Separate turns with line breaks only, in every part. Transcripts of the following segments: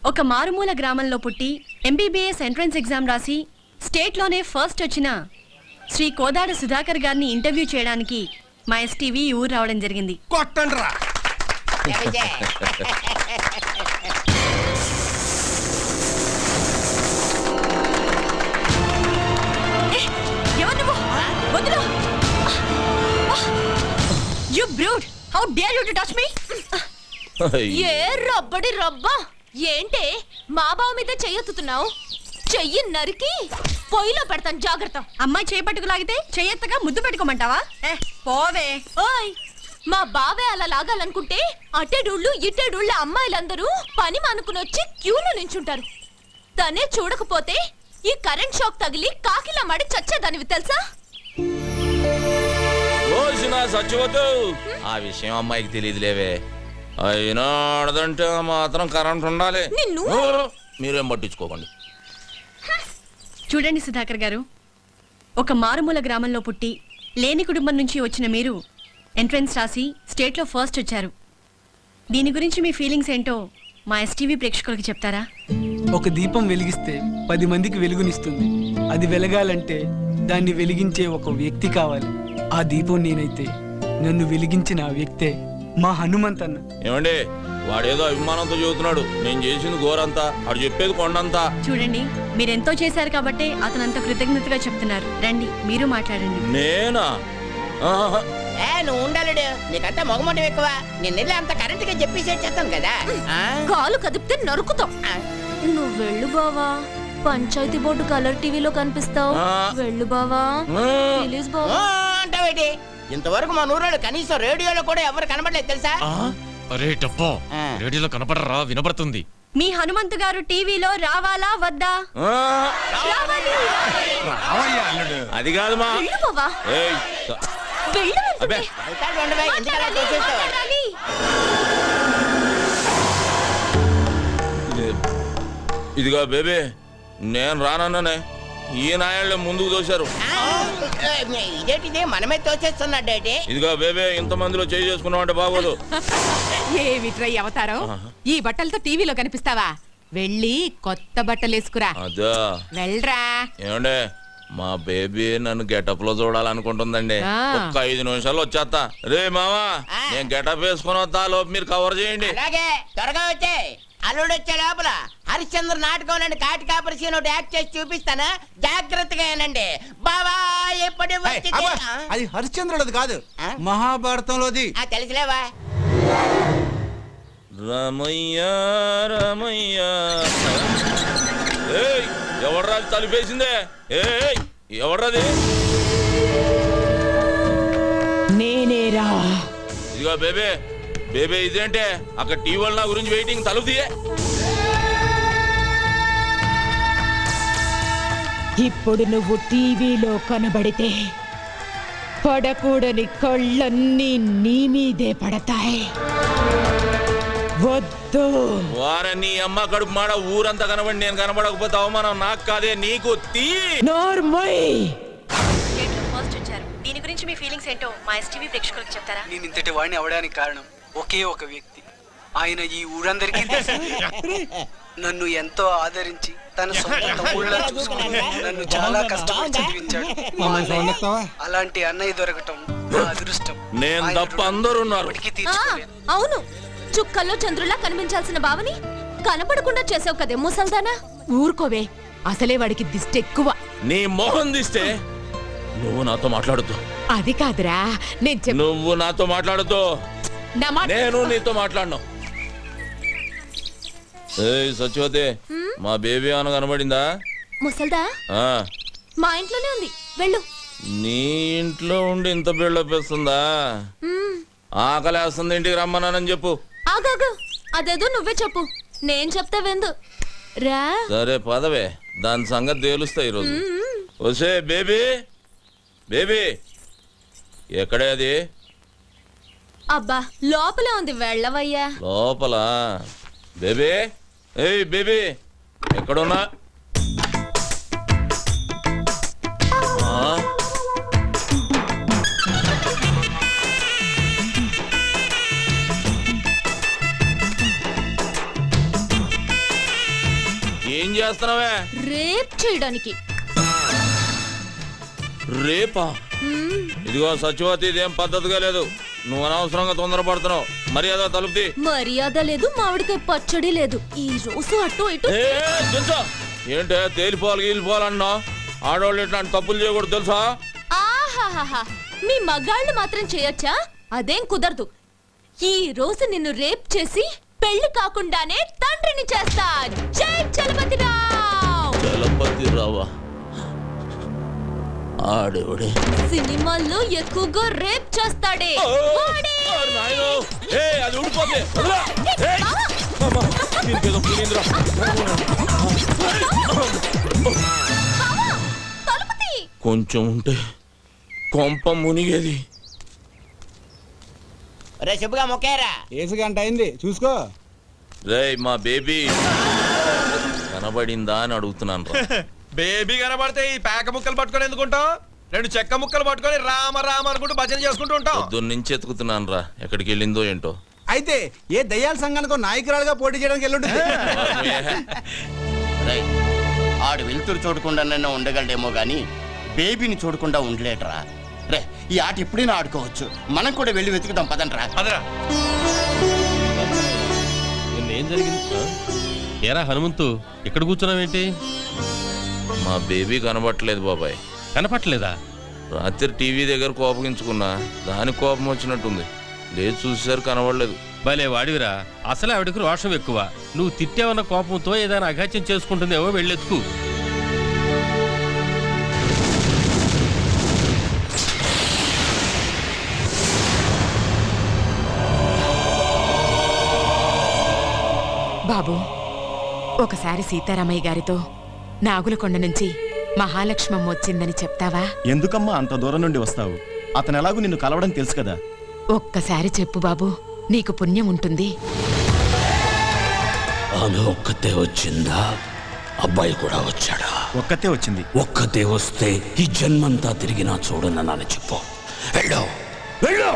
ఒక మారుమూల గ్రామంలో పుట్టి ఎంబీబీఎస్ ఎంట్రన్స్ ఎగ్జామ్ రాసి స్టేట్లోనే ఫస్ట్ వచ్చిన శ్రీ కోదాడ సుధాకర్ గారిని ఇంటర్వ్యూ చేయడానికి మా ఎస్టీవీ ఊరు రావడం జరిగింది.
కొట్టండ్రా.
You brute! How dare you to touch me?
ఏ రబ్బడి రబ్బా ఏంటే మా బావ మీద చెయ్యెత్తుతున్నావు? చెయ్యి నరికి పొయ్యిలో పెడతాను జాగ్రత్త.
అమ్మాయి చేపట్టుకు లాగితే చెయ్యెత్తగా ముద్దు పెట్టుకోమంటావా? పోవే.
ఓయ్ మా బావే అలా లాగాలనుకుంటే అటెడుళ్ళు ఇటెడుళ్ళ అమ్మాయిలందరూ పని మానుకుని వచ్చి క్యూలో నించుంటారు. తనే చూడకపోతే ఈ కరెంట్ షాక్ తగిలి కాకిలా మడి చచ్చేదానివి తెలుసా?
సచ్చిపోతూ ఆ విషయం అమ్మాయికి తెలియదులేవే. అయినా ఆడదంటే మాత్రం కరెంట్ ఉండాలి. మీరేం పట్టించుకోకండి.
చూడండి సుధాకర్ గారు, ఒక మారుమూల గ్రామంలో పుట్టి లేని కుటుంబం నుంచి వచ్చిన మీరు ఎంట్రన్స్ రాసి స్టేట్లో ఫస్ట్ వచ్చారు. దీని గురించి మీ ఫీలింగ్స్ ఏంటో మా ఎస్టీవీ ప్రేక్షకులకి చెప్తారా?
ఒక దీపం వెలిగిస్తే 10 మందికి వెలుగునిస్తుంది. అది వెలగాలంటే దాన్ని వెలిగించే ఒక వ్యక్తి కావాలి. ఆ దీపం నేనైతే నన్ను వెలిగించిన ఆ వ్యక్తే మా హనుమంతన్న.
ఏమండి, వాడేదో అభిమానంతో చెబుతున్నాడు. నేను చేసింది ఘోరంతా, వాడు చెప్పేది కొండంతా.
చూడండి, మీరెంతో చేశారు కాబట్టే అతనంత కృతజ్ఞతగా చెప్తున్నారు. రండి మీరు మాట్లాడండి.
నేనా?
నువ్వు ఉండాలడు, నీకంతా మొగమటం ఎక్కువ. నిన్నెళ్ళి అంత కరెంట్ గా చెప్పేసి చేస్తాను కదా.
కాలు కదిపితే నరుకుతాం. నువ్వు వెళ్ళు బావా, పంచాయతీ బోర్డు కలర్ టీవీలో కనిపిస్తావు. వెళ్ళు బావా, ప్లీజ్ బావా.
అంటావేటి? ఇంతవరకు మా నూరాడు కనీసం రేడియోలో కూడా ఎవరు కనబడలేదు తెలుసా?
అరే టప్పో, రేడియోలో కనపడరా? వినపడుతుంది.
మీ హనుమంతు గారు టీవీలో రావాలా వద్దా?
అది కాదు మా. ఇదిగో బేబీ, నేను రానన్నానే. ఈ నాయాళ్ళే ముందుకు తోశారు.
ఇదేంటిది మనమే తోచేస్తున్నాడే?
ఇదిగో బేబీ, ఇంత మందిలో చేయి చేసుకున్నావు అంటే బాగోదు.
ఏమిట్రై అవతారం? ఈ బట్టలతో టీవీలో కనిపిస్తావా? వెళ్ళి కొత్త బట్టలు వేసుకురా.
అదా
వెళ్ళరా.
ఏమండే, మా బేబీ నన్ను గెటప్ లో చూడాలనుకుంటుందండి. ఒక్క 5 నిమిషాలు వచ్చేస్తా. రే మావా, నేను గెటప్ వేసుకుని వస్తా, లోపు మీరు కవర్ చేయండి.
అలాగే, త్వరగా వచ్చే. అల్లుడు వచ్చే లోపల హరిశ్చంద్ర నాటకం కాటి కాపరిసి యాక్ట్ చేసి చూపిస్తాను. జాగ్రత్తగా ఏనండి బాబా. ఎప్పుడు
అది హరిశ్చంద్రుడు కాదు, మహాభారతంలోది.
తెలుసులేవా?
రమయ్య రమయ్య. ఎవడ్రాది తలుపేసిందే? ఎవడ్రాది?
నేనేరా.
ఇదిగో బేబే, బేబే ఇదేంటే అక్కడ టీవీ వాళ్ళ నా గురించి వెయిటింగ్. తలుపు తీయే.
ఇప్పుడు నువ్వు టీవీలో కనబడితే పడకూడని కళ్ళన్నీ నీ మీదే పడతాయి. వద్దు.
వారని అమ్మ కడుపు మాడ ఊరంతా కనబడి నేను కనబడకపోతే అవమానం నాకు కాదే నీకు.
ఫస్ట్ వచ్చారు. దీని గురించి మీ ఫీలింగ్స్ ఏంటో మా ఎస్టీవీ ప్రేక్షకులకు చెప్తారా?
నేను ఇంతటి వాడిని అవడానికి కారణం ఒకే ఒక వ్యక్తి. ఆయన ఈ ఊరందరికీ నన్ను ఎంతో ఆదరించి తన సొంత తమ్ముళ్ళ చూసుకుని నన్ను చాలా కష్టపడి చదివించాడు. అలాంటి అన్నయ్య దొరకటం నా అదృష్టం.
నేను తప్ప అందరూ ఉన్నారు.
అవును, చుక్కల్లో చంద్రులా కనిపించాల్సిన బావని కనపడకుండా చేసావు కదే ముసల్దానా.
ఊరుకోవే, అసలే వాడికి దిష్టి ఎక్కువ.
నీ మొహం దిస్తే నువ్వు నాతో మాట్లాడుతూ.
అది కాదురా,
నువ్వు నాతో మాట్లాడుతూ నేను నీతో మాట్లాడను. సత్యవతి, మా బేబీ ఏమైనా కనబడిందా?
ముసల్దా మా ఇంట్లోనే ఉంది, వెళ్ళు.
నీ ఇంట్లో ఉండి ఇంత బిల్డప్ వేస్తుందా? ఆకలేస్తుంది, ఇంటికి రమ్మన్నానని చెప్పు.
ఆగాగు, అదేదో నువ్వే చెప్పు, నేను చెప్తా వెందు రా.
సరే పదవే, దాని సంగతి తేలుస్తా ఈరోజు. వసే బేబీ, బేబీ ఎక్కడే అది?
అబ్బా లోపలే ఉంది, వెళ్ళవయ్యా.
లోపల? బేబీ, ఏయ్ బేబీ, ఎక్కడున్నా? ఏం చేస్తున్నావే?
రేప్ చేయడానికి.
రేపా? ఇదిగో సచివతి, ఇదేం పద్ధతిగా లేదు. నువ్వు అనవసరంగా తొందరపడుతున్నావు. మర్యాద తలుపుతి.
మర్యాద లేదు, మామిడికాయ పచ్చడి లేదు. ఈ రోజు అటు ఇటు.
ఏంటే తేలిపోవాలి గీలిపోవాలన్నా? ఆడవాళ్ళు ఇట్లాంటి తప్పులు చేయకూడదు తెలుసా?
ఆహాహాహా, మీ మగాళ్ళు మాత్రం చేయొచ్చా? అదేం కుదరదు. ఈ రోజు నిన్ను రేప్ చేసి పెళ్లి కాకుండానే తండ్రిని చేస్తా. జై చలపతిరావు.
చలపతిరావా? ఆడేవాడే
సినిమాల్లో ఎక్కువగా రేప్ చేస్తాడే వాడే.
అది ఊడిపోతే
తలుపుతీ.
కొంచెం ఉంటే కొంప మునిగేది.
రే శుభ్గా మొక్కేరా.
ఏసు గంట అయింది చూసుకో.
రేయ్ మా బేబీ కనబడిందా అని అడుగుతున్నాను రా.
బేబీ కనబడితే ఈ పేక ముక్కలు పట్టుకొని ఎందుకుంటాం? 2 చెక్క ముక్కలు పట్టుకొని రామ రామ అనుకుంటూ భజన చేసుకుంటూ ఉంటాం.
పొద్దున్నుంచి ఎత్తుకుతున్నాను రా, ఎక్కడికి వెళ్ళిందో ఏంటో.
అయితే ఏ దయ్యాల సంఘానికో నాయకురాలుగా పోటీ చేయడానికి వెళ్ళుంటుంది.
రేయ్, ఆడు వెలుతురు చూడకుండా ఉండగలడేమో గాని బేబీని చూడకుండా ఉండలేటరా. రే, ఈ ఆట ఎప్పుడైనా ఆడుకోవచ్చు. మనం కూడా వెళ్ళి వెతుకుదాం పదండ్రా.
అదరా
ఏం జరిగింది? ఏరా హనుమంతు, ఇక్కడ కూర్చున్నావేంటి?
మా బేబీ కనబట్టలేదు బాబాయ్.
కనపట్లేదా?
రాత్రి టీవీ దగ్గర కోపగించుకున్నా, దానికి కోపం వచ్చినట్టుంది. లేదు చూసేసరి కనబడలేదు.
భలే వాడివిరా. అసలే ఆవిడకు రోషం ఎక్కువ. నువ్వు తిట్టావన్న కోపంతో ఏదైనా అఘాత్యం చేసుకుంటుందేవో వెళ్ళెత్తుకు.
బాబు, ఒకసారి సీతారామయ్య గారితో నాగులకొండ నుంచి మహాలక్ష్మమ్మ వచ్చిందని చెప్తావా?
ఎందుకమ్మా అంత దూరం నుండి వస్తావు? అతను ఎలాగూ నిన్ను కలవడం తెలుసు కదా.
ఒక్కసారి చెప్పు బాబు, నీకు పుణ్యం ఉంటుంది.
ఆమె ఒక్కతే వచ్చిందా? అబ్బాయి కూడా వచ్చాడా?
ఒక్కతే వచ్చింది.
ఒక్కతే వస్తే ఈ జన్మంతా తిరిగినా చూడనని చెప్పు. వెళ్ళు వెళ్ళు.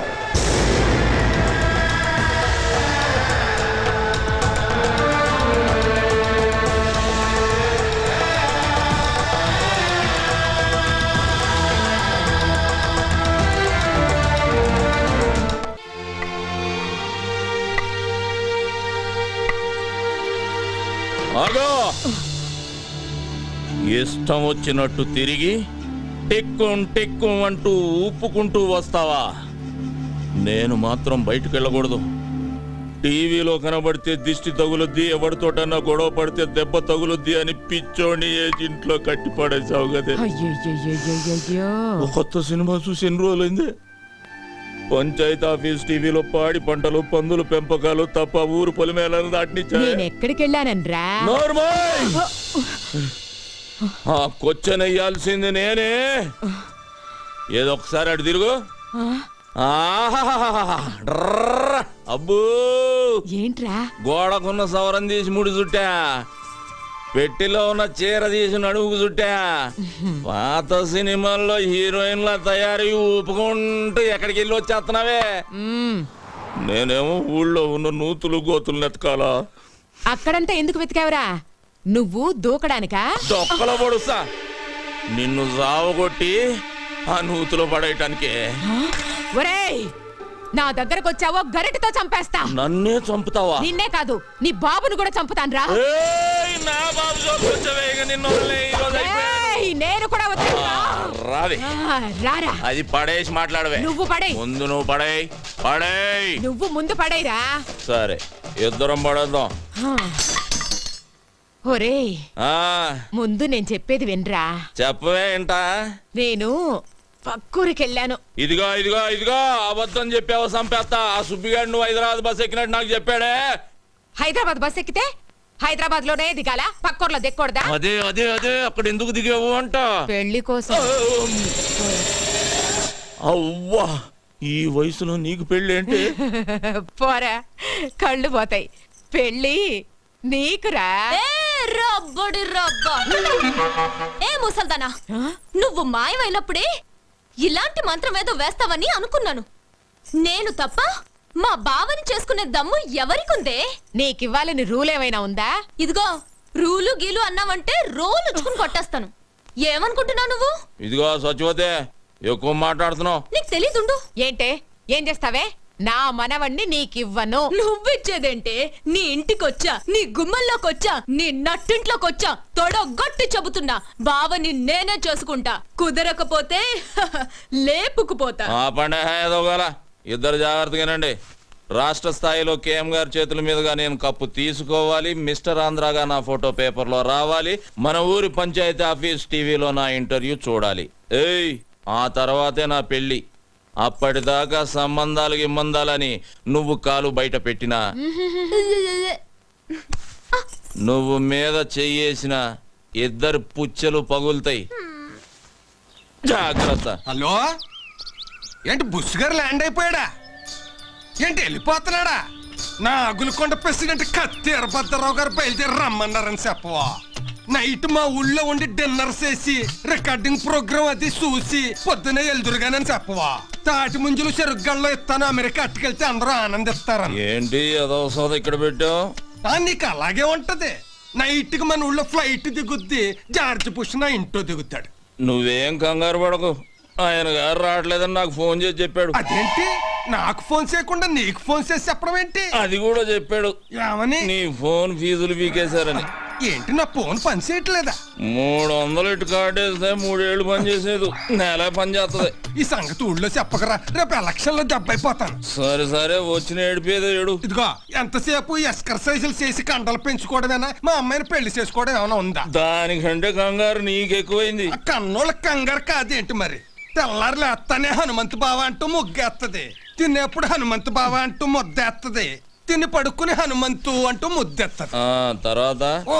ఆగో! ఇష్టం వచ్చినట్టు తిరిగి టిక్కుం టిక్కుం అంటూ ఊపుకుంటూ వస్తావా? నేను మాత్రం బయటకు వెళ్ళకూడదు. టీవీలో కనబడితే దిష్టి తగులుద్ది, ఎవరితోటన్నా గొడవ పడితే దెబ్బ తగులుద్ది అని పిచ్చోని ఇంట్లో కట్టి పడేసావు కదే. కొత్త సినిమా చూసి ఎన్ని రోజులైంది? పంచాయతీ ఆఫీస్ టీవీలో పాడి పంటలు, పందులు పెంపకాలు తప్ప ఊరు పొలిమేళను దాటినిచ్చా.
ఎక్కడికి వెళ్ళానన్రా?
ఆ కొచ్చనెయ్యాల్సింది నేనే. ఏదో ఒకసారి అటు తిరుగు. అబ్బో,
ఏంట్రా?
గోడకున్న సవరం తీసి ముడి చుట్టా, పెట్టిలో ఉన్న చీర తీసి నడువుకు చుట్టా. పాత సినిమాల్లో హీరోయిన్ల తయారీ ఊపుకుంటూ ఎక్కడికి వెళ్ళి వచ్చేస్తున్నావే. నేనేమో ఊళ్ళో ఉన్న నూతులు గోతులు నెతకాలా?
అక్కడంతా ఎందుకు వెతికావురా? నువ్వు దూకడానికా?
దొక్కలో పడుస్తా నిన్ను సావగొట్టి ఆ నూతులో పడేయటానికే.
ఒరేయ్, నా దగ్గరకు వచ్చావో గరిటితో చంపేస్తా.
నన్నే చంపుతావా?
నిన్నే కాదు, నీ బాబును కూడా చంపుతాన్రా.
నా బాబు చంపొచ్చవేగ, నిన్ను వదిలేయ్, ఈ రోజు అయిపోయింది.
నేను కూడా
రావే.
రారా.
అది పడేసి మాట్లాడవే.
నువ్వు పడే.
ముందు నువ్వు పడేయ్. పడేయ్.
నువ్వు ముందు పడేరా.
సరే, ఇద్దరం పడేద్దాం.
ఒరేయ్, ముందు నేను చెప్పేది వినరా.
చెప్పవే ఏంటా?
నేను పక్కూరికెళ్ళాను.
ఇదిగో ఇదిగో ఇదిగో, అబద్ధం చెప్పావో చంపేస్తా. ఆ సుబ్బిగాడు నువ్వు హైదరాబాద్ బస్ ఎక్కినట్టు నాకు చెప్పాడే.
హైదరాబాద్ బస్ ఎక్కితే హైదరాబాద్ లోనే దిగాల, పక్కూర్లో దిక్కకూడదా?
అదే అదే అదే, అక్కడ ఎందుకు దిగావు అంట.
పెళ్లి కోసం.
అవ్వా, ఈ వయసులో నీకు పెళ్లి ఏంటి?
పోరా, కళ్ళు పోతాయి. పెళ్ళి నీకురా.
రబ్బడి రబ్బా. ఏ ముసల్దానా, నువ్వు మాయమైనప్పుడే ఇలాంటి మంత్రం ఏదో వేస్తావని అనుకున్నాను. నేను తప్ప మా బావని చేసుకునే దమ్ము ఎవరికుందే?
నీకివ్వాలని రూల్ ఏమైనా ఉందా?
ఇదిగో,
రూలు గీలు అన్నావంటే రోలు ఉచ్చుకుని కొట్టేస్తాను. ఏమనుకుంటున్నావు నువ్వు?
ఇదిగో సచివతే, ఎక్కువ మాట్లాడుతున్నావు.
నీకు తెలీదుండు.
ఏంటే ఏం చేస్తావే? నా మనవణ్ణి నీకివ్వను.
నువ్విచ్చేదేంటే? నీ ఇంటికొచ్చా, నీ గుమ్మల్లోకొచ్చా, నీ నట్టింట్లోకొచ్చా తొడగొట్టి చెబుతున్నా, బావని నేనే చేసుకుంటా. కుదరకపోతే లేపుకుపోతా.
ఆ పండగ ఏదోగాల, ఇద్దరు జాగ్రత్తగానండి. రాష్ట్ర స్థాయిలో కేఎం గారి చేతుల మీదుగా నేను కప్పు తీసుకోవాలి. మిస్టర్ ఆంధ్రాగా నా ఫోటో పేపర్లో రావాలి. మన ఊరి పంచాయతీ ఆఫీస్ టీవీలో నా ఇంటర్వ్యూ చూడాలి. ఏయ్, ఆ తర్వాతే నా పెళ్లి. అప్పటిదాకా సంబంధాలు గిమ్మందాలని నువ్వు కాలు బయట పెట్టినా, నువ్వు మీద చెయ్యేసిన ఇద్దరు పుచ్చలు పగులుతాయి. జాగ్రత్త.
హలో, ఏంటి బుష్ గారు ల్యాండ్ అయిపోయాడా? ఏంటి వెళ్ళిపోతున్నాడా? నా అగులకొండ ప్రెసిడెంట్ కత్తి ఎర్రభద్రరావు గారు బయలుదేరి రమ్మన్నారని చెప్పవా? నైట్ మా ఊళ్ళో ఉండి డిన్నర్ చేసి రికార్డింగ్ ప్రోగ్రామ్ అది చూసి పొద్దునే ఎల్దురుగానని చెప్పవా? తాటి ముంజులు చెరుగ్గల్లో ఇస్తాను, అమెరికా అట్టుకెళ్తే అందరూ ఆనందిస్తారని.
ఏంటి అదో సోద ఇక్కడ పెట్టావు?
నీకు అలాగే ఉంటది. నైట్ కి మన ఊళ్ళో ఫ్లైట్ దిగుద్ది, జార్జ్ బుష్ నా ఇంట్లో దిగుతాడు.
నువ్వేం కంగారు పడకు, ఆయన గారు రావట్లేదని నాకు ఫోన్ చేసి చెప్పాడు.
అదేంటి నాకు ఫోన్ చేయకుండా నీకు ఫోన్ చేసి చెప్పడం ఏంటి?
అది కూడా చెప్పాడు.
ఏమని?
నీ ఫోన్ ఫీజులు పీకేశారని.
ఏంటి నా ఫోన్ పని చేయట్లేదా?
300 ఇటు కార్డు వేస్తే 3 ఏళ్ళు పని చేసేది, నెల పని చేస్తుంది.
ఈ సంగతి ఊళ్ళో చెప్పకరా, రేపు ఎలక్షన్ లో దెబ్బైపోతాను.
సరే సరే, వచ్చిన ఏడిపోయేది ఏడు.
ఇదిగో ఎంతసేపు ఎక్సర్సైజులు చేసి కండలు పెంచుకోవడమేనా? మా అమ్మాయిని పెళ్లి చేసుకోవడం ఏమైనా ఉందా?
దానికంటే కంగారు నీకెక్కువైంది.
ఆ కన్నోళ్ళ కంగారు కాదేంటి మరి? తెల్లారు లేస్తానే హనుమంతు బావ అంటూ ముగ్గేత్తది, తినేప్పుడు హనుమంతు బావ అంటూ ముద్దేత్తది, తిని పడుకుని హనుమంతు అంటూ ముద్దెత్తది.
తర్వాత
ఓ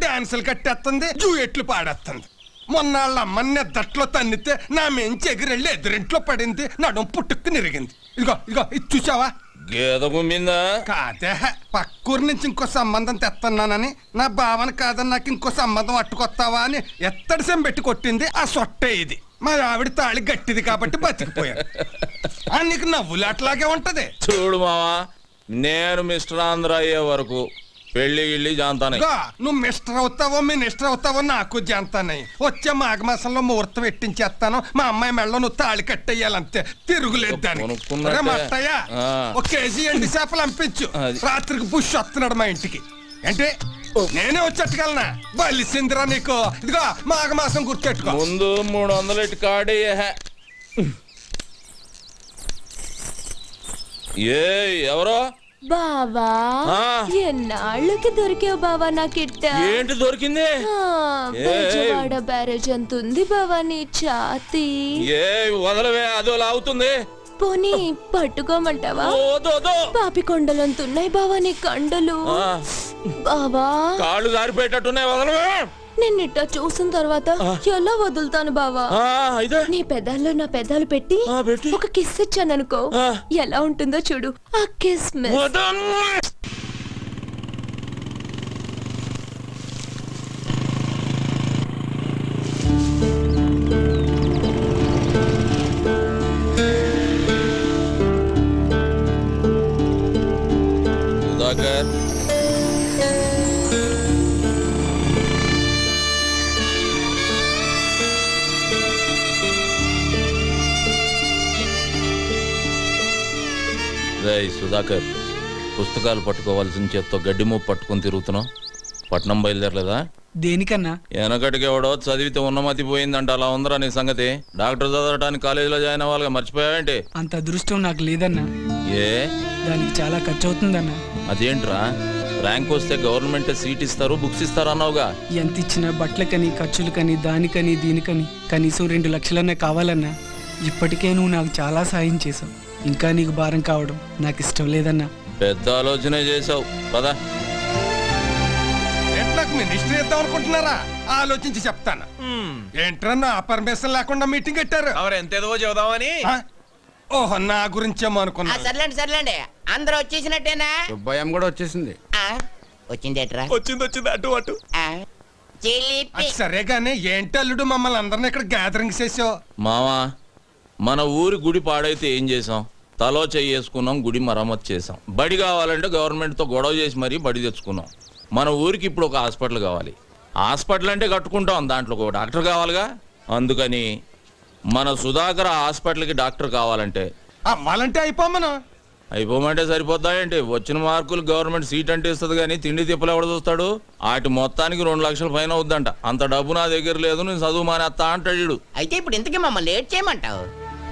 డాన్సులు కట్టేస్తుంది, జూయెట్లు పాడేస్తుంది. మొన్నాళ్ళ అమ్మని నిద్దట్లో తన్నితే నా మెంచి ఎగిరెళ్ళి ఎదురింట్లో పడింది, నడుం పుట్టుకు నిరిగింది. ఇదిగో ఇదిగో ఇది చూసావా?
గేద కుమ్మిందా?
కాదే, పక్కూరు నుంచి ఇంకో సంబంధం తెస్తున్నానని, నా భావన కాదని నాకు ఇంకో సంబంధం అట్టుకొస్తావా అని ఎత్తడి సెం పెట్టి కొట్టింది. ఆ సొట్టే ఇది. మా ఆవిడ తాళి గట్టిది కాబట్టి బతికిపోయాడు. నీకు నవ్వులాట్లాగే ఉంటది.
చూడు మావా, నేను మిస్టర్ ఆంధ్ర అయ్యే వరకు పెళ్లి గిళ్ళి జాంతానే.
నువ్వు మిస్టర్ అవుతావో మినిస్టర్ అవుతావో నాకు జాంతానే. వచ్చే మాఘమాసంలో ముహూర్తం పెట్టించేస్తాను. మా అమ్మాయి మెళ్ళలో నువ్వు తాళి కట్టేయాలంతే, తిరుగులేదు దానికి. మట్టయ్యా, ఒక కేజీ ఎండి చేపలు పంపించు. రాత్రికి బుష్ వస్తున్నాడు మా ఇంటికి. అంటే నేనే వచ్చేట్టుకెళ్ళనా? బలిసిందిరా నీకు. ఇదిగో మాఘమాసం గుర్తెట్టుకో.
ముందు 300 ఇటు కార్డు ఏ ఎవరో
బావా, ఎన్నాళ్ళకి దొరికావు బావా నాకిట్ట.
ఏంటి దొరికింది?
బెజవాడ బ్యారేజ్ అంత ఉంది బావా నీ ఛాతీ.
ఏ వదలవే, అదో లాగుతుంది.
పోనీ పట్టుకోమంటావా? పాపి కొండలంతున్నాయి బావా నీ కండలు. బావా
కాళ్ళు జారిపోయేటట్టున్నాయి, వదలవే.
నిన్నిట్ట చూసిన తర్వాత ఎలా వదులుతాను బావా? నీ పెదాల్లో నా పెదాలు పెట్టి ఒక కిస్ ఇచ్చాననుకో, ఎలా ఉంటుందో చూడు ఆ కిస్.
సుధాకర్, సుధాకర్, పుస్తకాలు పట్టుకోవాల్సిన చేత్తో గడ్డి మూపు పట్టుకుని తిరుగుతున్నావు. పట్నం బయలుదేరలేదా?
దేనికన్నా?
వెనకటికి ఎవడో చదివితే ఉన్నమతి పోయిందంట, అలా ఉందరా నీ సంగతి? డాక్టర్ చదవడానికి కాలేజీలో జాయిన్ అవ్వాలిగా, మర్చిపోయావేంటి?
అంత అదృష్టం నాకు లేదన్నా.
ఏ?
దానికి చాలా ఖర్చు అవుతుందన్నా.
అదేంట్రా, ర్యాంక్ వస్తే గవర్నమెంట్ సీట్ ఇస్తారు, బుక్స్ ఇస్తారు అన్నావుగా.
ఎంత ఇచ్చినా బట్టలకని, ఖర్చులకని, దానికని దీనికని కనీసం 2 లక్షలన్నా కావాలన్నా. ఇప్పటికే నువ్వు నాకు చాలా సాయం చేసావు, ఇంకా నీకు భారం కావడం నాకు ఇష్టం లేదన్నా.
పెద్ద ఆలోచన చేసావు పదా.
నాకు మినిస్టర్ ఇద్దాం అనుకుంటున్నారా? ఆలోచించి చెప్తాను. ఏంట్రా నా పర్మిషన్ లేకుండా మీటింగ్ పెట్టారు?
ఎంతేదో చెబుదామని.
ఓహో, నా గురించేమో అనుకున్నా.
సర్లేండి సర్లేండి, అందరూ వచ్చేసినట్టేనా?
భయం కూడా వచ్చేసింది.
వచ్చిందేట్రా?
వచ్చింది అటు అటు.
సరే గానీ ఏంటి అల్లుడు మమ్మల్ని అందరిని ఇక్కడ గ్యాదరింగ్ చేసావు?
మావా, మన ఊరి గుడి పాడైతే ఏం చేసాం? తలో చేసుకున్నాం, గుడి మరమ్మతు చేసాం. బడి కావాలంటే గవర్నమెంట్ తో గొడవ చేసి మరీ బడి తెచ్చుకున్నాం. మన ఊరికి ఇప్పుడు ఒక హాస్పిటల్ కావాలి. హాస్పిటల్ అంటే కట్టుకుంటాం, దాంట్లో ఒక డాక్టర్ కావాలిగా. అందుకని మన సుధాకర్ హాస్పిటల్కి డాక్టర్ కావాలంటే
అమ్మాలంటే అయిపోమ్మను.
అయిపోమంటే సరిపోద్దా ఏంటి? వచ్చిన మార్కులు గవర్నమెంట్ సీట్ అంటే ఇస్తుంది కానీ తిండి తిప్పలు ఎవడ చూస్తాడు? వాటి మొత్తానికి 2 లక్షల పైన అవుద్దంట. అంత డబ్బు నా దగ్గర లేదు, నేను చదువు మానేస్తా అంటాడు.
అయితే ఇప్పుడు ఇంతకీ మమ్మల్ని లేట్ చేయమంటావు?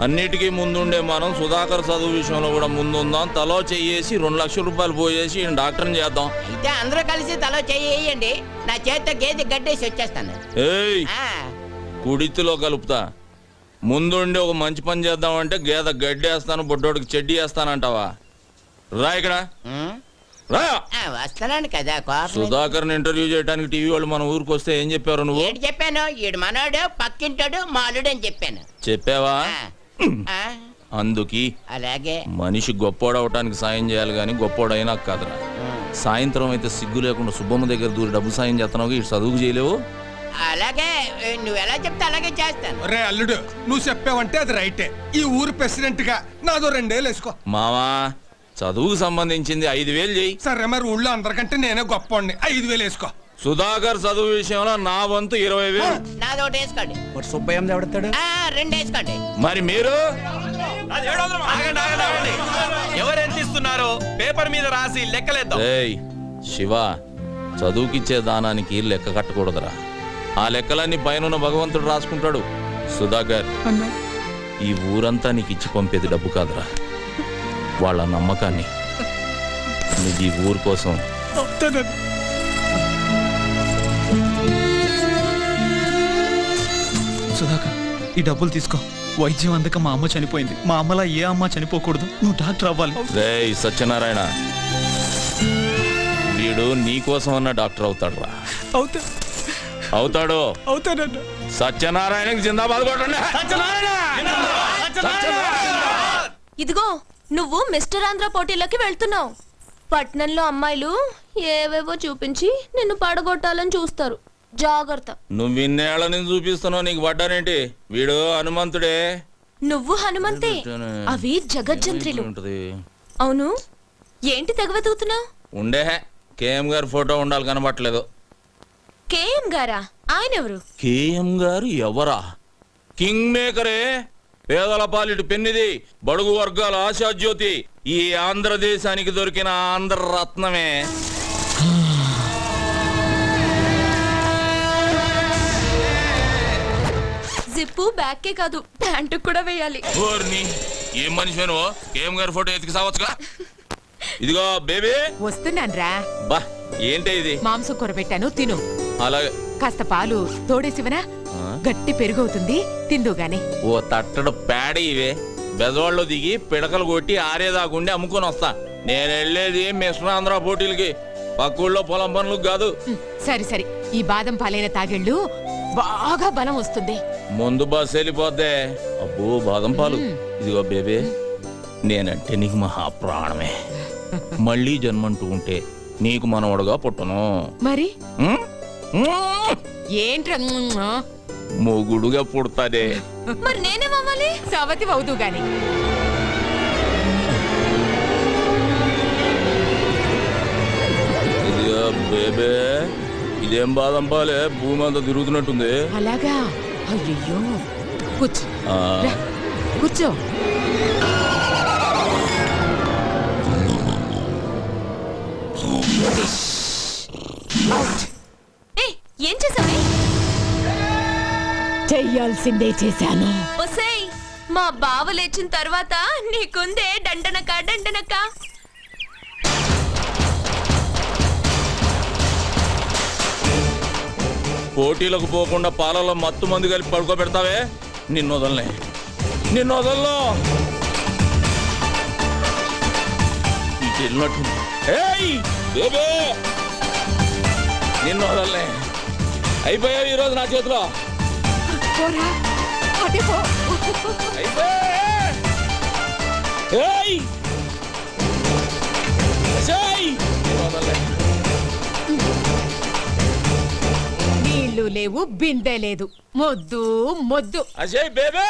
అన్నిటికీ ముందుండే మనం సుధాకర్ చదువు విషయంలో కూడా ముందుందాం. తలో చెయ్యేసి 2 లక్షల రూపాయలు పోయేసి ఈయన డాక్టర్ని చేద్దాం.
అయితే అందరూ కలిసి తలో చెయ్యండి, నా చేతితో గేదె గడ్డేసి వచ్చేస్తాను.
ఏయ్, కుడితిలో కలుపుతా. ముందుండి ఒక మంచి పని చేద్దామంటే గేదె గడ్డేస్తాను, బొడ్డోడికి చెడ్డీ వేస్తానంటావా? రా ఇక్కడ రా.
వస్తున్నాను కదా కోపం.
సుధాకర్ని ఇంటర్వ్యూ చేయడానికి టీవీ వాళ్ళు మన ఊరికి వస్తే ఏం చెప్పారు నువ్వు?
ఏడు చెప్పాను, ఈడు మనోడు పక్కింటాడు మాలుడు అని చెప్పాను.
చెప్పావా?
ఆ,
అందుకి
అలాగే.
మనిషి గొప్పోడవటానికి సాయం చేయాలి కానీ గొప్పోడైనా కాదురా. సాయంత్రం అయితే సిగ్గు లేకుండా సుబ్బమ్మ దగ్గర దూరి డబ్బు సాయం చేస్తున్నావు, ఇటు చదువుకు చేయలేవు.
అలాగే నువ్వు ఎలా చెప్తే అలాగే చేస్తాను.
రే అల్లుడు, నువ్వు చెప్పావంటే అది రైటే. ఈ ఊరు ప్రెసిడెంట్ గా నాదో 2 ఏళ్ళు వేసుకో.
మావా, చదువుకు సంబంధించింది 5,000 చెయ్యి.
సరే మరి ఊళ్ళో అందరికంటే నేనే గొప్పవాడిని, 5,000 వేసుకో.
సుధాకర్ చదువు విషయంలో నా వంతు 20,000.
నాది ఒకటి వేసుకోండి.
మరి సుబ్బయ్య ఎవడతాడు?
2 వేసుకోండి.
మరి మీరు
ఎవరెంత ఇస్తున్నారో పేపర్ మీద రాసి లెక్కలేద్దాం.
ఏయ్ శివ, చదువుకిచ్చే దానానికి లెక్క కట్టకూడదురా. ఆ లెక్కలన్నీ పైన భగవంతుడు రాసుకుంటాడు. సుధాకర్, ఈ ఊరంతా నీకు ఇచ్చి పంపేది డబ్బు కాదురా, వాళ్ళ నమ్మకాన్ని. నువ్వు ఈ ఊరు కోసం
సుధాకర్, ఈ డబ్బులు తీసుకో. వైద్యం అందక మా అమ్మ చనిపోయింది. మా అమ్మలా ఏ అమ్మ చనిపోకూడదు. నువ్వు డాక్టర్ అవ్వాలి.
రేయ్ సత్యనారాయణ, వీడు నీ కోసం అన్న డాక్టర్ అవుతాడురా. అవుతాడు. సత్యనారాయణకి జిందాబాద్ కొట్టండి.
ఇదిగో నువ్వు మిస్టర్ ఆంధ్ర పోటీలోకి వెళ్తున్నావు. పట్నంలో అమ్మాయిలు ఏవేవో చూపించి నిన్ను పడగొట్టాలని చూస్తారు, జాగ్రత్త.
నువ్వు ఇన్నేళ్ల నుంచి చూపిస్తున్నావు, నీకు పడ్డానేంటి? వీడు హనుమంతుడే.
నువ్వు హనుమంతే, అవి జగజ్జంత్రులు. అవును, ఏంటి తెగవెతుకుతున్నావు?
ఉండే కేఎం గారి ఫోటో ఉండాలి, కనబట్టలేదు.
కేఎం గారా? ఆయన ఎవరు?
కేఎం గారు ఎవరా? కింగ్ మేకరే, పేదల పాలిటి పెన్నిది, బడుగు వర్గాల ఆశాజ్యోతి, ఈ ఆంధ్రదేశానికి దొరికిన ఆంధ్ర రత్నమే.
జిప్పు బ్యాక్కే కాదు, ప్యాంటు కూడా వేయాలి.
ఏం మనిషి నువ్వు? కేఎం గారి ఫోటో ఎతికి సావచ్చుగా. ఇదిగో బేబీ,
వస్తున్నాన్రా.
బా ఏంటి ఇది?
మాంసం కూర పెట్టాను, తిను.
అలాగే.
కాస్త పాలు తోడేసివనా? గట్టి పెరుగవుతుంది, తిందు గాని.
ఓ తట్టడు పేడ ఇవే. బెజవాళ్ళు దిగి పిడకలు కొట్టి ఆరేదాకుండి అమ్ముకొని వస్తా. నేను వెళ్ళేది మిస్టర్ ఆంధ్ర పోటీలకి, పక్కూళ్ళో పొలం పనులకు కాదు.
సరి సరి, ఈ బాదం పాలైన తాగెళ్ళు బాగా బలం వస్తుంది.
ముందు బస్సు వెళ్ళిపోద్దే. అబ్బో బాదం పాలు. ఇదిగో బేబీ, నేనంటే నీకు మహా ప్రాణమే. మళ్ళీ జన్మంటూ ఉంటే నీకు మనవడుగా పుట్టను.
మరి ఏంట్రా
మొగుడుగా పుడతాదే.
మరి నేనేమవ్వాలి?
సవతి అవుదు గాని.
ఇదిగో బేబే, ఇదేం బాదం పాలే, భూమి అంతా తిరుగుతున్నట్టుంది.
అలాగా? అయ్యో, కూర్చో రా, కూర్చో.
ఏం చేసావే?
చెయ్యాల్సిందే చేశాను.
ఒసేయ్, మా బావ లేచిన తర్వాత నీకుందే దండనక దండనక.
పోటీలకు పోకుండా పాలలో మత్తు మందు కలిపి పడుకోబెడతావే, నిన్ను వదలనే, నిన్ను వదల్లో. నిన్ను వదలనే. అయిపోయావు ఈరోజు నా చేతిలో.
నీళ్లు లేవు, బిందె లేదు, మొద్దు మొద్దు.
అజయ్ బేబే,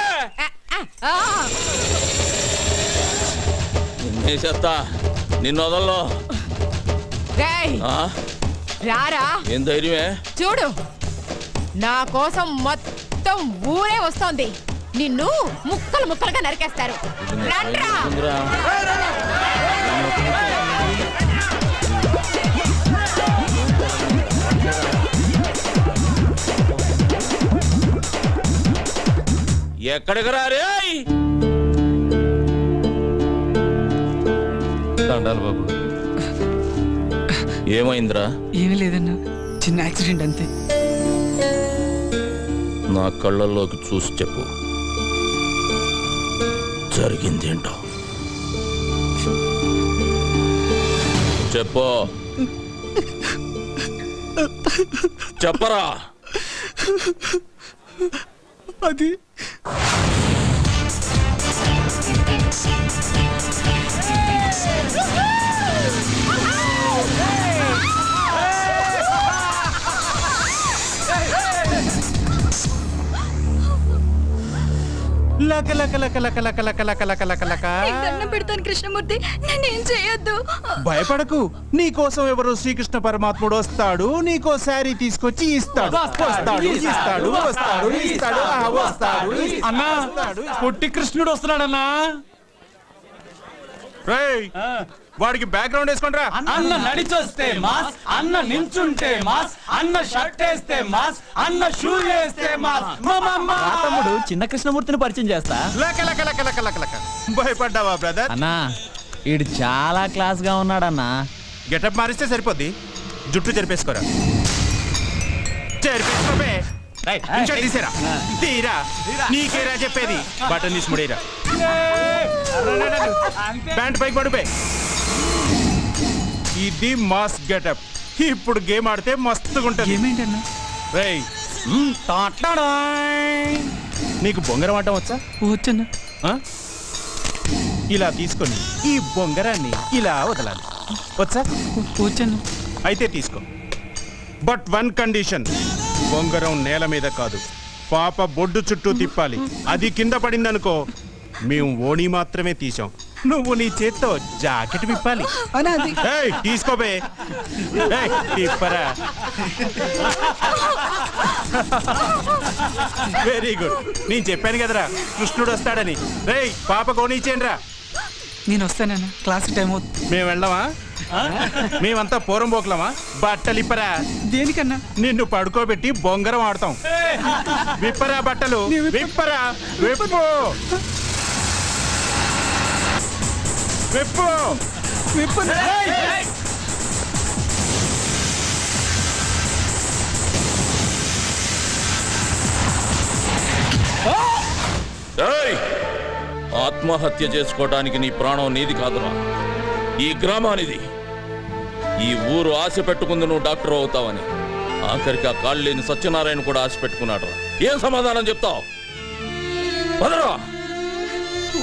నిన్నేసేస్తా, నిన్ను వదలను.
రారా
ఏం ధైర్యమే?
చూడు నా కోసం మొత్తం ఊరే వస్తోంది. నిన్ను ముక్కలు ముక్కలుగా నరికేస్తారు. రండ్రా.
ఉందిరా. ఎక్కడికి రారే?
దండాలు బాబు.
ఏమైందిరా?
ఏమీ లేదన్నా, చిన్న యాక్సిడెంట్ అంతే.
నా కళ్ళల్లోకి చూసి చెప్పు, జరిగిందేంటో చెప్పు. చెప్పరా.
అది
లక లక లక లక లక లక లక లక లక లక.
దండం పెడతాను కృష్ణమూర్తి, నేనేం చేయొద్దు.
భయపడకు, నీ కోసం ఎవరు శ్రీకృష్ణ పరమాత్ముడు వస్తాడు, నీకో శారీ తీసుకొచ్చి ఇస్తాడు. వస్తాడు ఇస్తాడు వస్తాడు ఇస్తాడు వస్తాడు.
అన్నా, పొట్టి కృష్ణుడు వస్తున్నాడన్నా.
రేయ్, వాడికి బ్యాక్గ్రౌండ్ వేసుకోండిరా.
అన్న నడిచొస్తే మాస్, అన్న నించుంటే మాస్, అన్న షర్ట్ వేస్తే మాస్, అన్న షూ వేస్తే మాస్. తమ్ముడు చిన్న కృష్ణమూర్తిని పరిచయం చేస్తా.
లక లక లక లక లక లక. భయపడ్డావా బ్రదర్?
అన్నా, ఈడు చాలా క్లాస్ గా ఉన్నాడన్నా.
గెటప్ మారిస్తే సరిపోద్ది, జుట్టు చెరిపేసుకోరా. చెరిపేసుకోబే. ఇన్షర్ట్ తీసేరా. తీరా, నీకేరా చెప్పేది. బటన్ తీసి ముడేరా. ప్యాంట్ పైకి పడిపోయి. ఇది మాస్ గెటప్. ఇప్పుడు గేమ్ ఆడితే మస్తుగా ఉంటుంది.
ఏమేంటన్నా?
రేయ్, నీకు బొంగరం ఆడటం వచ్చా?
వచ్చన్నా.
ఆ? ఇలా తీసుకొని ఈ బొంగరాన్ని ఇలా వదలాలి. వచ్చా?
వచ్చన్నా.
అయితే తీసుకో. బట్ వన్ కండిషన్, బొంగరం నేల మీద కాదు, పాప బొడ్డు చుట్టూ తిప్పాలి. అది కింద పడిందనుకో, మేము ఓణి మాత్రమే తీసాం. నువ్వు నీ చేత్తో జాకెట్ విప్పాలి. ఏయ్, తీసుకోబే. ఏయ్, తిప్పరా. Very good. నేను చెప్పాను కదరా కృష్ణుడు వస్తాడని. రేయ్, పాప కోణిచ్చేయండి రా.
నేను వస్తానన్నా, క్లాస్ టైం అవుతుంది.
మేము వెళ్ళామా? మేమంతా పూరం పోకలమా? బట్టలు ఇప్పరా.
దేనికన్నా?
నిన్ను పడుకోబెట్టి బొంగరం ఆడతాం. విప్పరా బట్టలు, విప్పరా. విప్పు విప్పు
విప్పు.
ఏయ్! ఆత్మహత్య చేసుకోవడానికి నీ ప్రాణం నీది కాదురా, ఈ గ్రామానిది. ఈ ఊరు ఆశ పెట్టుకుంది నువ్వు డాక్టర్ అవుతావని. ఆఖరికి ఆ కాళ్ళు లేని సత్యనారాయణ కూడా ఆశ పెట్టుకున్నాడు. ఏం సమాధానం చెప్తావు? వదరా.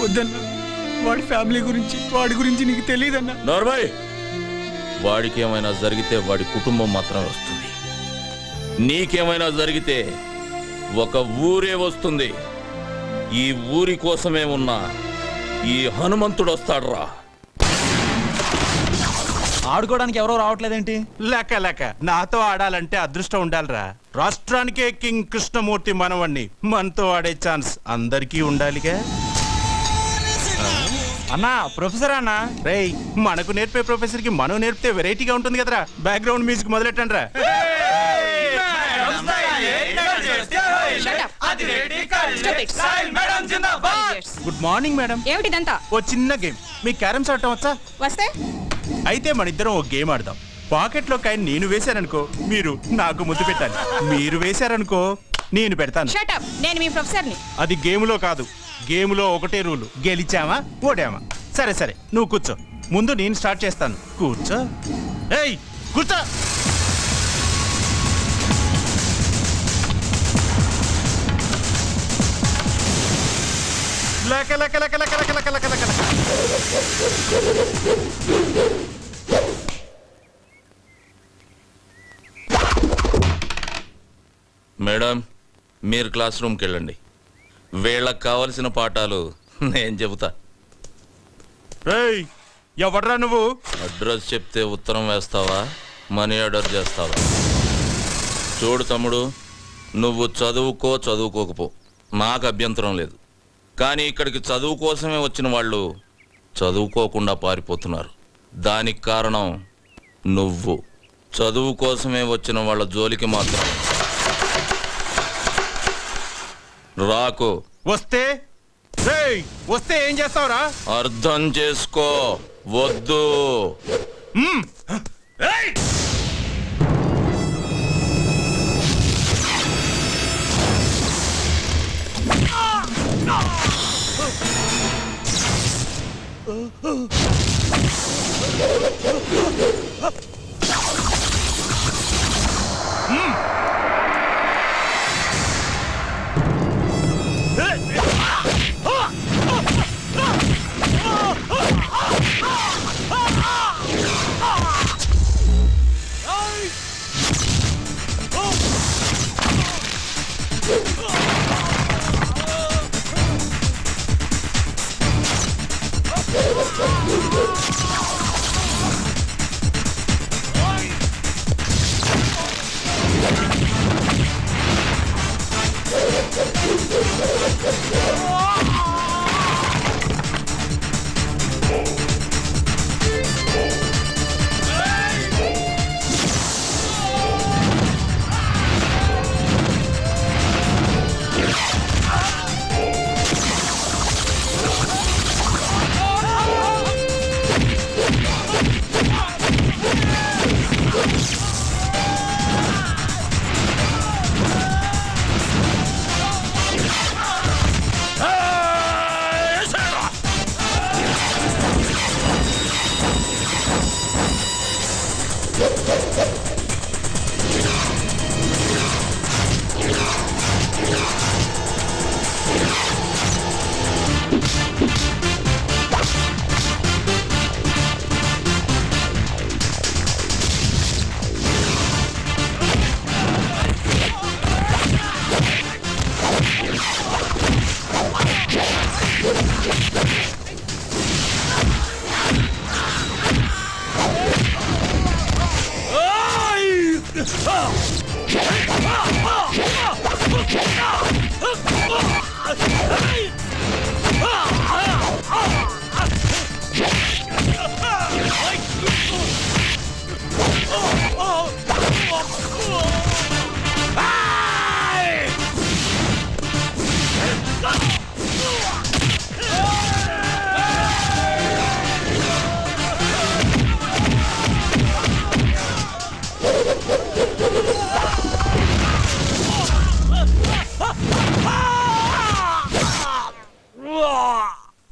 వద్దన్నా, వాడి ఫ్యామిలీ గురించి, వాడి గురించి నీకు తెలియదన్నా.
నార్మల్, వాడికి ఏమైనా జరిగితే వాడి కుటుంబం మాత్రమే వస్తుంది. నీకేమైనా జరిగితే ఒక ఊరే వస్తుంది. ఈ ఊరి కోసమే ఉన్న ఈ హనుమంతుడు వస్తాడురా.
ఆడుకోవడానికి ఎవరో రావట్లేదేంటి?
లెక్క లెక్క. నాతో ఆడాలంటే అదృష్టం ఉండాలిరా. రాష్ట్రానికే కింగ్ కృష్ణమూర్తి మనవణ్ణి. మనతో ఆడే ఛాన్స్ అందరికీ ఉండాలిగా.
అన్నా, ప్రొఫెసర్ అన్నా.
రేయ్, మనకు నేర్పే ప్రొఫెసర్ కి మనం నేర్పితే వెరైటీగా ఉంటుంది కదరా. బ్యాక్గ్రౌండ్ మ్యూజిక్ మొదలెట్టండి రా. Good morning madam.
ఏమిటిదంతా?
ఓ చిన్న గేమ్. మీ క్యారమ్స్ ఆడటం వచ్చా?
వస్తే
అయితే మన ఇద్దరం ఓ గేమ్ ఆడదాం. పాకెట్ లో కాయని నేను వేశాననుకో, మీరు నాకు ముద్దు పెట్టాలి. మీరు వేశారనుకో, నేను పెడతాను.
షటప్, నేను మీ ప్రొఫెసర్ని.
అది గేములో కాదు, గేములో ఒకటే రూలు, గెలిచామా ఓడామా. సరే సరే, నువ్వు కూర్చో. ముందు నేను స్టార్ట్ చేస్తాను. కూర్చో. ఏయ్, కూర్చో. లక లక లక లక లక లక లక లక లక.
మేడం, మీరు క్లాస్ రూమ్కి వెళ్ళండి. వీళ్ళకి కావలసిన పాఠాలు నేను చెబుతా.
రేయ్, ఎవడ్రా నువ్వు?
అడ్రస్ చెప్తే ఉత్తరం వేస్తావా? మనీ ఆర్డర్ చేస్తావా? చూడు తమ్ముడు, నువ్వు చదువుకోకపో, నాకు అభ్యంతరం లేదు. కానీ ఇక్కడికి చదువు కోసమే వచ్చిన వాళ్ళు చదువుకోకుండా పారిపోతున్నారు. దానికి కారణం నువ్వు. చదువు కోసమే వచ్చిన వాళ్ళ జోలికి మాత్రం రాకు.
వస్తే వస్తే ఏం చేస్తావురా?
అర్థం చేసుకో, వద్దు.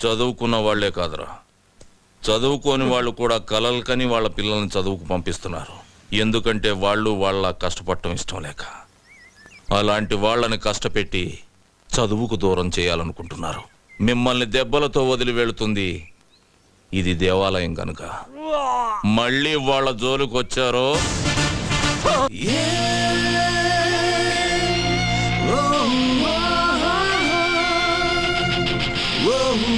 చదువుకున్న వాళ్లే కాదురా, చదువుకోని వాళ్ళు కూడా కలలు కని వాళ్ళ పిల్లల్ని చదువుకు పంపిస్తున్నారు. ఎందుకంటే వాళ్ళు వాళ్ళ కష్టపడటం ఇష్టం లేక. అలాంటి వాళ్ళని కష్టపెట్టి చదువుకు దూరం చేయాలనుకుంటున్నారు. మిమ్మల్ని దెబ్బలతో వదిలి వెళుతుంది ఇది దేవాలయం కనుక. మళ్ళీ వాళ్ళ జోలికి వచ్చారో